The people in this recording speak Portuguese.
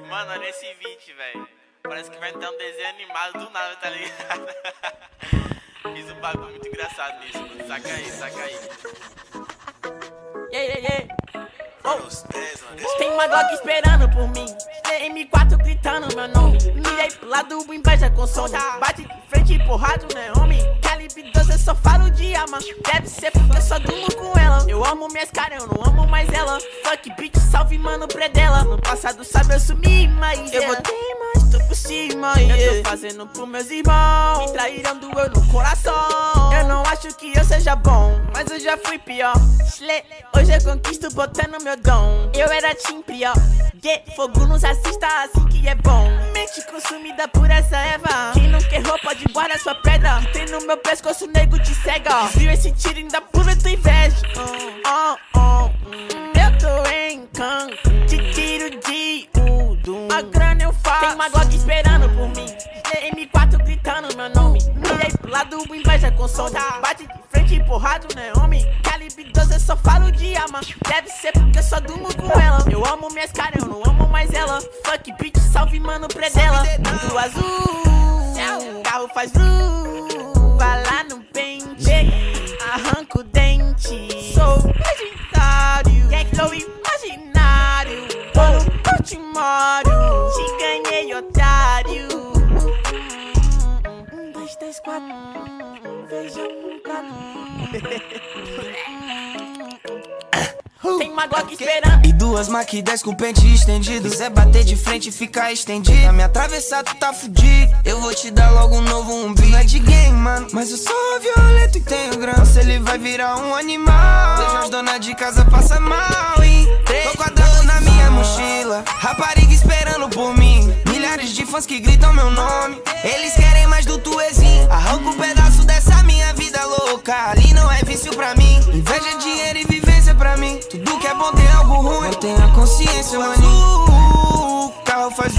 Mano, olha esse vídeo, velho. Parece que vai ter um desenho animado do nada, tá ligado? Fiz um bagulho muito engraçado nisso, mano. Saca aí, saca aí. Oh. Tem uma Glock esperando por mim, M4 gritando meu nome. Mirei pro lado, inveja com som. Bate de frente, porrado, né, homem? Calibre 12, eu só falo de arma. Deve ser porque eu só durmo com ela. Eu amo minhas caras, eu não amo mais ela. Fuck bitch, salve mano, predela. No passado sabe eu sumi, mas eu voltei, mas tô por cima. Eu tô fazendo pros meus irmãos. Me traíram, doeu no coração. Eu não acho que eu seja bom, mas eu já fui pior. Hoje eu conquisto botando meu dom. Eu era team pior. Fogo nos assista assim que é bom. Mente consumida por essa erva. Quem não quer roupa de guarda sua pedra. Tem no meu pescoço, nego te cega. Desvio esse tiro ainda pula tua inveja. Eu tô em Cancún, te tiro de Udum. A grana eu faço. Tem uma Glock esperando por mim, M4 gritando meu nome. Mirei pro lado, inveja com som. Bate de frente, porrado, né, homem? Calibre 12, eu só falo de arma. Deve ser porque eu só durmo com ela. Eu amo minhas caras, eu não amo mais ela. Fuck bitch, salve mano, predela. Mundo azul, carro faz vru. Vai lá no pente, arranca o dente. Sou legendário, gang flow imaginário. Vou no Portimório, te ganhei, otário. 1, 2, 3, 4, veja um prato. Tem uma Glock esperando e duas Mach 10 com pente estendido. Quiser bater de frente e ficar estendido, pra me atravessar tu tá fudido. Eu vou te dar logo um novo umbigo. Não é de game, mano, mas eu sou violento e tenho grana. Nossa, ele vai virar um animal. Vejo as donas de casa passa mal, hein? Tô quadrado na minha mochila, rapariga esperando por mim. Milhares de fãs que gritam meu nome. Eles querem mais do tuezinho. Arranca um pedaço dessa minha vida louca. Ali não é vício pra mim. Inveja, dinheiro e vivência pra mim. Tudo que é bom tem algo ruim. Mantenha a consciência, maninho. Carro faz